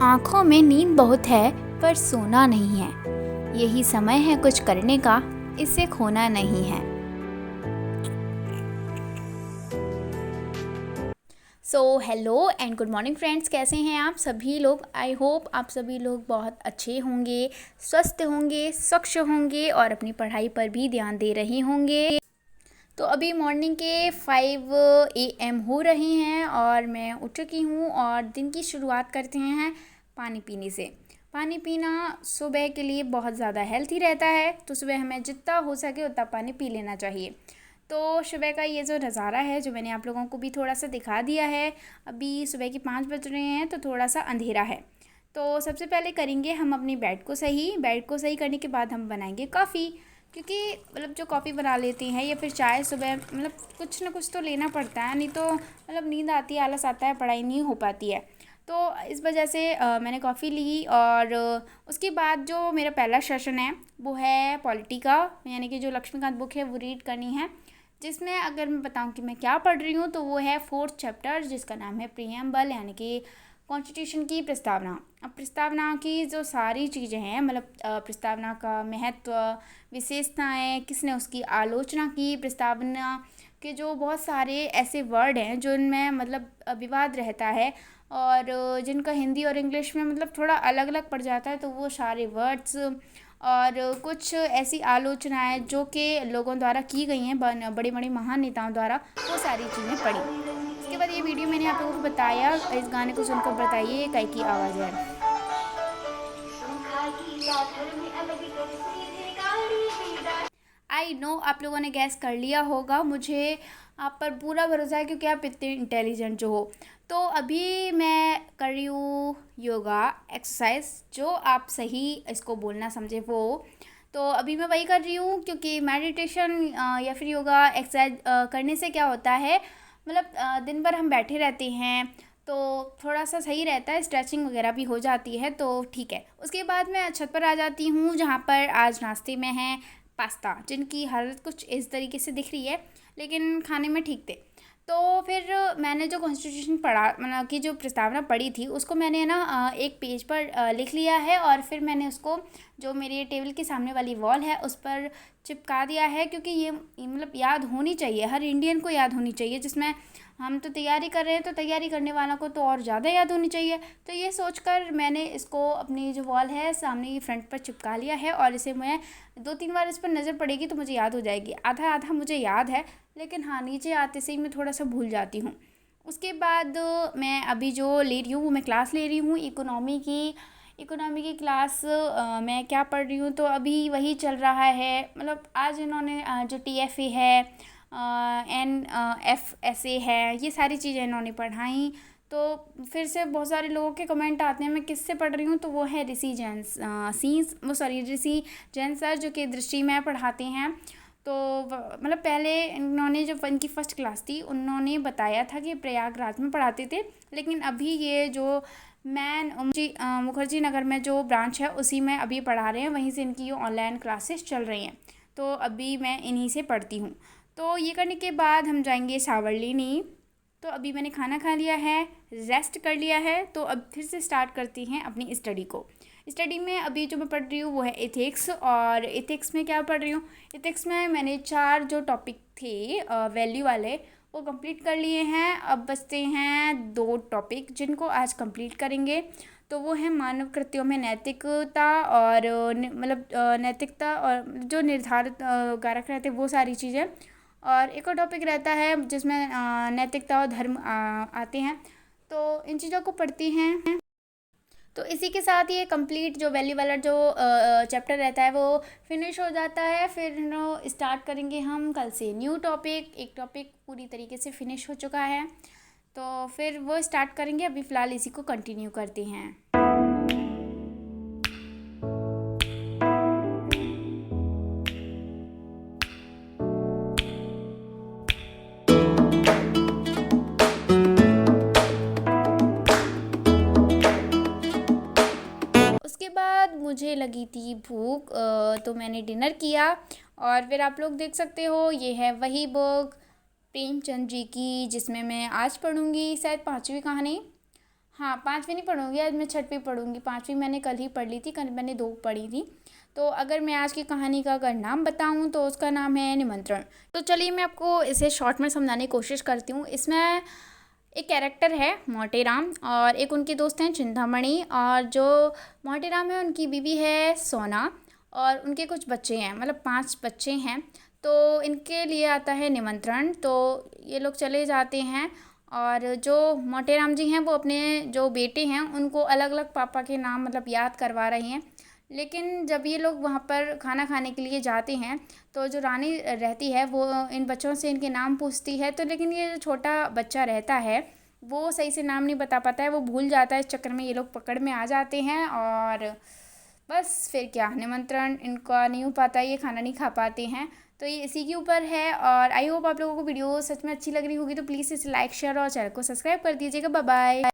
आँखों में नींद बहुत है पर सोना नहीं है। यही समय है कुछ करने का, इसे खोना नहीं है। So hello and good morning friends, कैसे हैं आप सभी लोग। आई होप आप सभी लोग बहुत अच्छे होंगे, स्वस्थ होंगे, स्वच्छ होंगे और अपनी पढ़ाई पर भी ध्यान दे रहे होंगे। तो अभी मॉर्निंग के 5 AM हो रहे हैं और मैं उठ चुकी हूँ और दिन की शुरुआत करते हैं पानी पीने से। पानी पीना सुबह के लिए बहुत ज़्यादा हेल्थी रहता है, तो सुबह हमें जितना हो सके उतना पानी पी लेना चाहिए। तो सुबह का ये जो नज़ारा है, जो मैंने आप लोगों को भी थोड़ा सा दिखा दिया है। अभी सुबह के 5 बज रहे हैं, तो थोड़ा सा अंधेरा है। तो सबसे पहले करेंगे हम अपनी बेड को सही करने के बाद हम बनाएंगे कॉफ़ी। क्योंकि मतलब जो कॉफ़ी बना लेते हैं या फिर चाय सुबह, मतलब कुछ ना कुछ तो लेना पड़ता है, नहीं तो मतलब नींद आती है, आलस आता है, पढ़ाई नहीं हो पाती है। तो इस वजह से मैंने कॉफ़ी ली और उसके बाद जो मेरा पहला सेशन है वो है पॉलिटी का, यानी कि जो लक्ष्मीकांत बुक है वो रीड करनी है। जिसमें अगर मैं बताऊं कि मैं क्या पढ़ रही हूँ, तो वो है 4th चैप्टर, जिसका नाम है प्रीएम्बल, यानी कि कॉन्स्टिट्यूशन की प्रस्तावना। अब प्रस्तावना की जो सारी चीज़ें हैं, मतलब प्रस्तावना का महत्व, विशेषताएं, किसने उसकी आलोचना की, प्रस्तावना के जो बहुत सारे ऐसे वर्ड हैं जो इनमें मतलब विवाद रहता है और जिनका हिंदी और इंग्लिश में मतलब थोड़ा अलग अलग पड़ जाता है, तो वो सारे वर्ड्स और कुछ ऐसी आलोचनाएं जो कि लोगों द्वारा की गई हैं, बड़े बड़े महान नेताओं द्वारा, वो सारी चीज़ें पढ़ी। इसके बाद ये वीडियो मैंने आप लोगों को बताया, इस गाने को सुनकर बताइए ये की आवाज़ है। आई नो आप लोगों ने गैस कर लिया होगा, मुझे आप पर पूरा भरोसा है क्योंकि आप इतने इंटेलिजेंट जो हो। तो अभी मैं कर रही हूँ योगा एक्सरसाइज, जो आप सही इसको बोलना समझे वो। तो अभी मैं वही कर रही हूँ, क्योंकि मेडिटेशन या फिर योगा एक्सरसाइज करने से क्या होता है, मतलब दिन भर हम बैठे रहते हैं, तो थोड़ा सा सही रहता है, स्ट्रेचिंग वगैरह भी हो जाती है, तो ठीक है। उसके बाद मैं छत पर आ जाती हूँ, जहाँ पर आज नाश्ते में है पास्ता, जिनकी हालत कुछ इस तरीके से दिख रही है, लेकिन खाने में ठीक थे। तो फिर मैंने जो कॉन्स्टिट्यूशन पढ़ा, मतलब कि जो प्रस्तावना पढ़ी थी, उसको मैंने ना एक पेज पर लिख लिया है और फिर मैंने उसको जो मेरे टेबल के सामने वाली वॉल है उस पर चिपका दिया है, क्योंकि ये मतलब याद होनी चाहिए, हर इंडियन को याद होनी चाहिए। जिसमें हम तो तैयारी कर रहे हैं, तो तैयारी करने वालों को तो और ज़्यादा याद होनी चाहिए। तो ये सोचकर मैंने इसको अपनी जो वॉल है सामने की फ्रंट पर चिपका लिया है और इसे मैं 2-3 बार इस पर नज़र पड़ेगी तो मुझे याद हो जाएगी। आधा आधा मुझे याद है, लेकिन हाँ, नीचे आते से ही मैं थोड़ा सा भूल जाती हूँ। उसके बाद मैं अभी जो ले रही हूँ वो मैं क्लास ले रही हूँ इकोनॉमी की क्लास। मैं क्या पढ़ रही हूँ, तो अभी वही चल रहा है। मतलब आज इन्होंने जो TFA है, NFSA है, ये सारी चीज़ें इन्होंने पढ़ाई। तो फिर से बहुत सारे लोगों के कमेंट आते हैं मैं किससे पढ़ रही हूँ, तो वो है ऋषि जैन सर, जो कि दृष्टि में पढ़ाते हैं। तो मतलब पहले इन्होंने जो इनकी फर्स्ट क्लास थी, उन्होंने बताया था कि प्रयागराज में पढ़ाते थे, लेकिन अभी ये जो मुखर्जी नगर में जो ब्रांच है उसी में अभी पढ़ा रहे हैं, वहीं से इनकी ऑनलाइन क्लासेस चल रही हैं। तो अभी मैं इन्हीं से पढ़ती हूँ। तो ये करने के बाद हम जाएंगे सावरलिनी। तो अभी मैंने खाना खा लिया है, रेस्ट कर लिया है, तो अब फिर से स्टार्ट करती हैं अपनी स्टडी को। स्टडी में अभी जो मैं पढ़ रही हूँ वो है एथिक्स, और एथिक्स में क्या पढ़ रही हूँ, एथिक्स में मैंने 4 जो टॉपिक थे वैल्यू वाले, वो कंप्लीट कर लिए हैं। अब बचते हैं 2 टॉपिक, जिनको आज कंप्लीट करेंगे। तो वो है मानव कृत्यों में नैतिकता और मतलब नैतिकता और जो निर्धारित कारक रहते हैं वो सारी चीज़ें। और एक और टॉपिक रहता है जिसमें नैतिकता और धर्म आते हैं। तो इन चीज़ों को पढ़ती हैं। तो इसी के साथ ये कंप्लीट जो वैल्यू वाला जो चैप्टर रहता है वो फिनिश हो जाता है। फिर स्टार्ट करेंगे हम कल से न्यू टॉपिक। एक टॉपिक पूरी तरीके से फिनिश हो चुका है, तो फिर वो स्टार्ट करेंगे। अभी फ़िलहाल इसी को कंटिन्यू करते हैं। उसके बाद मुझे लगी थी भूख, तो मैंने डिनर किया। और फिर आप लोग देख सकते हो, ये है वही बुक प्रेमचंद जी की, जिसमें मैं आज पढ़ूंगी शायद 5वीं कहानी। हाँ, 5वीं नहीं पढ़ूँगी, आज मैं छठवीं पढ़ूँगी। 5वीं मैंने कल ही पढ़ ली थी, कल मैंने 2 पढ़ी थी। तो अगर मैं आज की कहानी का अगर नाम बताऊँ तो उसका नाम है निमंत्रण। तो चलिए मैं आपको इसे शॉर्ट में समझाने की कोशिश करती हूँ। इसमें एक कैरेक्टर है मोटेराम और एक उनके दोस्त हैं चिंतामणि, और जो मोटेराम है उनकी बीवी है सोना और उनके कुछ बच्चे हैं, मतलब 5 बच्चे हैं। तो इनके लिए आता है निमंत्रण, तो ये लोग चले जाते हैं और जो मोटेराम जी हैं वो अपने जो बेटे हैं उनको अलग अलग पापा के नाम मतलब याद करवा रहे हैं। लेकिन जब ये लोग वहाँ पर खाना खाने के लिए जाते हैं तो जो रानी रहती है वो इन बच्चों से इनके नाम पूछती है, तो लेकिन ये जो छोटा बच्चा रहता है वो सही से नाम नहीं बता पाता है, वो भूल जाता है। इस चक्कर में ये लोग पकड़ में आ जाते हैं और बस फिर क्या, निमंत्रण इनका नहीं हो पाता, ये खाना नहीं खा पाते हैं। तो ये इसी के ऊपर है और आई होप आप लोगों को वीडियो सच में अच्छी लग रही होगी। तो प्लीज़ इसे लाइक शेयर और चैनल को सब्सक्राइब कर दीजिएगा। Bye bye.